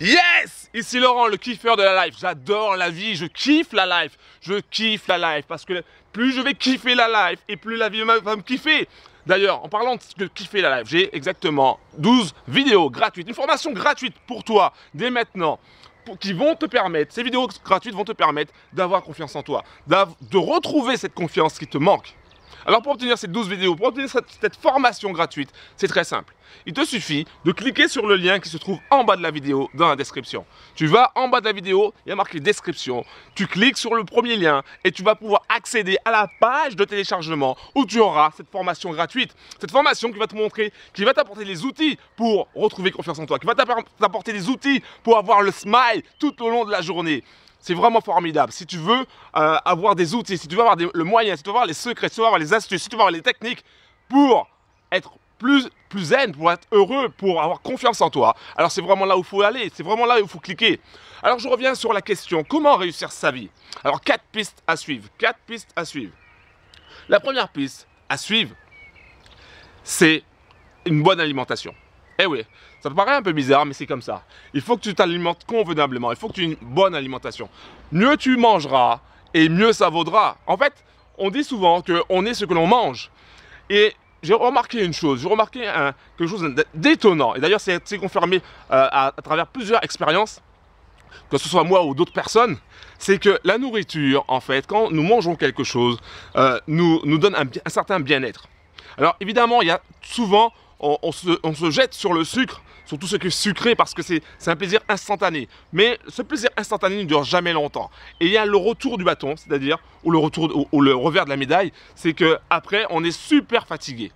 Yes! Ici Laurent, le kiffeur de la life. J'adore la vie, je kiffe la life. Je kiffe la life parce que plus je vais kiffer la life et plus la vie va me kiffer. D'ailleurs, en parlant de kiffer la life, j'ai exactement 12 vidéos gratuites, une formation gratuite pour toi dès maintenant. Qui vont te permettre, ces vidéos gratuites vont te permettre d'avoir confiance en toi, de retrouver cette confiance qui te manque. Alors pour obtenir ces 12 vidéos, pour obtenir cette formation gratuite, c'est très simple. Il te suffit de cliquer sur le lien qui se trouve en bas de la vidéo dans la description. Tu vas en bas de la vidéo, il y a marqué description. Tu cliques sur le premier lien et tu vas pouvoir accéder à la page de téléchargement où tu auras cette formation gratuite. Cette formation qui va te montrer, qui va t'apporter les outils pour retrouver confiance en toi, qui va t'apporter des outils pour avoir le smile tout au long de la journée. C'est vraiment formidable. Si tu veux avoir des outils, si tu veux avoir le moyen, si tu veux avoir les secrets, si tu veux avoir les astuces, si tu veux avoir les techniques pour être plus zen, pour être heureux, pour avoir confiance en toi, alors c'est vraiment là où il faut aller, c'est vraiment là où il faut cliquer. Alors je reviens sur la question, comment réussir sa vie? Alors 4 pistes à suivre, 4 pistes à suivre. La première piste à suivre, c'est une bonne alimentation. Eh oui, ça te paraît un peu bizarre, mais c'est comme ça. Il faut que tu t'alimentes convenablement, il faut que tu aies une bonne alimentation. Mieux tu mangeras et mieux ça vaudra. En fait, on dit souvent qu'on est ce que l'on mange. Et j'ai remarqué une chose, j'ai remarqué quelque chose d'étonnant. Et d'ailleurs, c'est confirmé à travers plusieurs expériences, que ce soit moi ou d'autres personnes, c'est que la nourriture, en fait, quand nous mangeons quelque chose, nous donne un certain bien-être. Alors évidemment, il y a souvent... On se jette sur le sucre, sur tout ce qui est sucré parce que c'est un plaisir instantané. Mais ce plaisir instantané ne dure jamais longtemps. Et il y a le retour du bâton, c'est-à-dire, ou le revers de la médaille, c'est qu'après, on est super fatigué.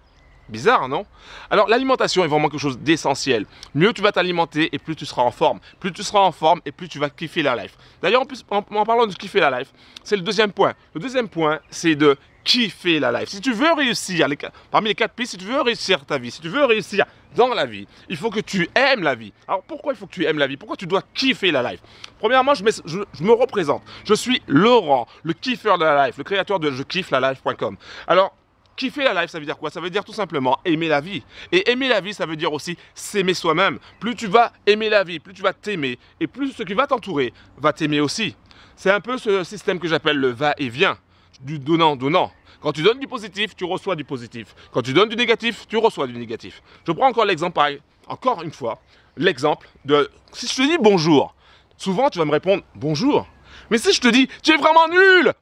Bizarre, non? Alors l'alimentation est vraiment quelque chose d'essentiel. Mieux tu vas t'alimenter et plus tu seras en forme. Plus tu seras en forme et plus tu vas kiffer la life. D'ailleurs, en parlant de kiffer la life, c'est le deuxième point. Le deuxième point, c'est de kiffer la life. Si tu veux réussir, parmi les 4 pistes, si tu veux réussir ta vie, si tu veux réussir dans la vie, il faut que tu aimes la vie. Alors pourquoi il faut que tu aimes la vie? Pourquoi tu dois kiffer la life? Premièrement, je me représente. Je suis Laurent, le kiffeur de la life, le créateur de jekiffelalife.com. Alors, kiffer la life, ça veut dire quoi? Ça veut dire tout simplement aimer la vie. Et aimer la vie, ça veut dire aussi s'aimer soi-même. Plus tu vas aimer la vie, plus tu vas t'aimer, et plus ce qui va t'entourer va t'aimer aussi. C'est un peu ce système que j'appelle le va-et-vient, du donnant-donnant. Quand tu donnes du positif, tu reçois du positif. Quand tu donnes du négatif, tu reçois du négatif. Je prends encore l'exemple, encore une fois, l'exemple de... Si je te dis bonjour, souvent tu vas me répondre bonjour. Mais si je te dis, tu es vraiment nul,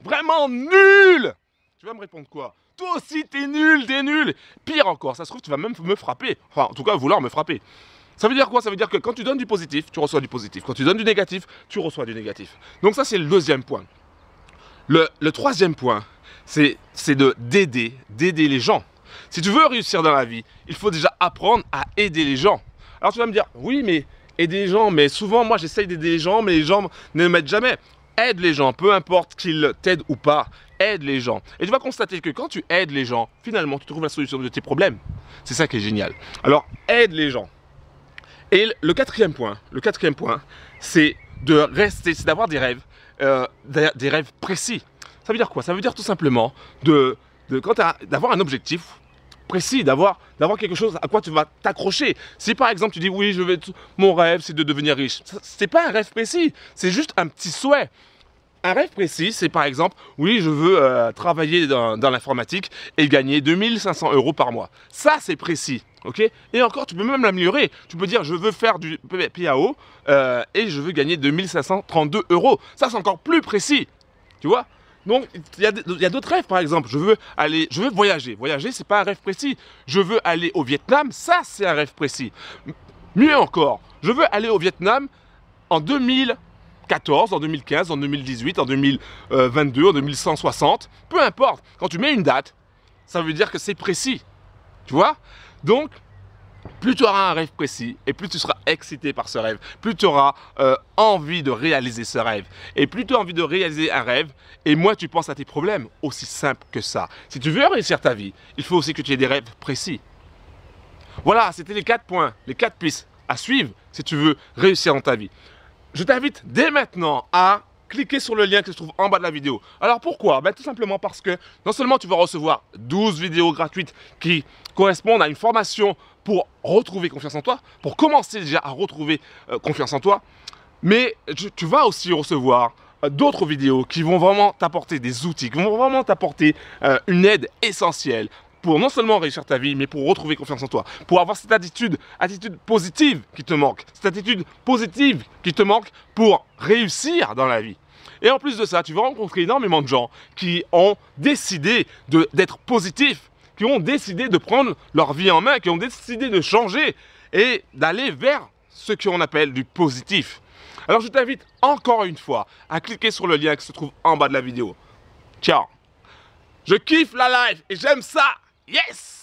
tu vas me répondre quoi? Toi aussi, t'es nul, t'es nul. Pire encore, ça se trouve, tu vas même me frapper. Enfin, en tout cas, vouloir me frapper. Ça veut dire quoi? Ça veut dire que quand tu donnes du positif, tu reçois du positif. Quand tu donnes du négatif, tu reçois du négatif. Donc ça, c'est le deuxième point. Le troisième point, c'est d'aider les gens. Si tu veux réussir dans la vie, il faut déjà apprendre à aider les gens. Alors tu vas me dire, oui, mais aider les gens, mais souvent, moi, j'essaye d'aider les gens, mais les gens ne m'aident jamais. Aide les gens, peu importe qu'ils t'aident ou pas, aide les gens. Et tu vas constater que quand tu aides les gens, finalement, tu trouves la solution de tes problèmes. C'est ça qui est génial. Alors, aide les gens. Et le quatrième point, c'est d'avoir des rêves précis. Ça veut dire quoi? Ça veut dire tout simplement d'avoir un objectif précis, d'avoir quelque chose à quoi tu vas t'accrocher. Si par exemple tu dis oui, mon rêve c'est de devenir riche, c'est pas un rêve précis, c'est juste un petit souhait. Un rêve précis, c'est par exemple, oui, je veux travailler dans l'informatique et gagner 2500 € par mois. Ça, c'est précis, ok? Et encore, tu peux même l'améliorer. Tu peux dire, je veux faire du PAO et je veux gagner 2532 €. Ça, c'est encore plus précis, tu vois? Donc, il y a d'autres rêves, par exemple. Je veux voyager. Voyager, c'est pas un rêve précis. Je veux aller au Vietnam, ça, c'est un rêve précis. Mieux encore, je veux aller au Vietnam en 2014, en 2015, en 2018, en 2022, en 2160, peu importe. Quand tu mets une date, ça veut dire que c'est précis. Tu vois? Donc, plus tu auras un rêve précis et plus tu seras excité par ce rêve, plus tu auras envie de réaliser ce rêve. Et plus tu as envie de réaliser un rêve, et moins tu penses à tes problèmes. Aussi simple que ça. Si tu veux réussir ta vie, il faut aussi que tu aies des rêves précis. Voilà, c'était les 4 points, les 4 pistes à suivre si tu veux réussir dans ta vie. Je t'invite dès maintenant à cliquer sur le lien qui se trouve en bas de la vidéo. Alors pourquoi? Tout simplement parce que non seulement tu vas recevoir 12 vidéos gratuites qui correspondent à une formation pour retrouver confiance en toi, pour commencer déjà à retrouver confiance en toi. Mais tu vas aussi recevoir d'autres vidéos qui vont vraiment t'apporter des outils, qui vont vraiment t'apporter une aide essentielle pour non seulement réussir ta vie, mais pour retrouver confiance en toi, pour avoir cette attitude positive qui te manque, cette attitude positive qui te manque pour réussir dans la vie. Et en plus de ça, tu vas rencontrer énormément de gens qui ont décidé d'être positifs, qui ont décidé de prendre leur vie en main, qui ont décidé de changer et d'aller vers ce qu'on appelle du positif. Alors je t'invite encore une fois à cliquer sur le lien qui se trouve en bas de la vidéo. Ciao! Je kiffe la life et j'aime ça! Yes!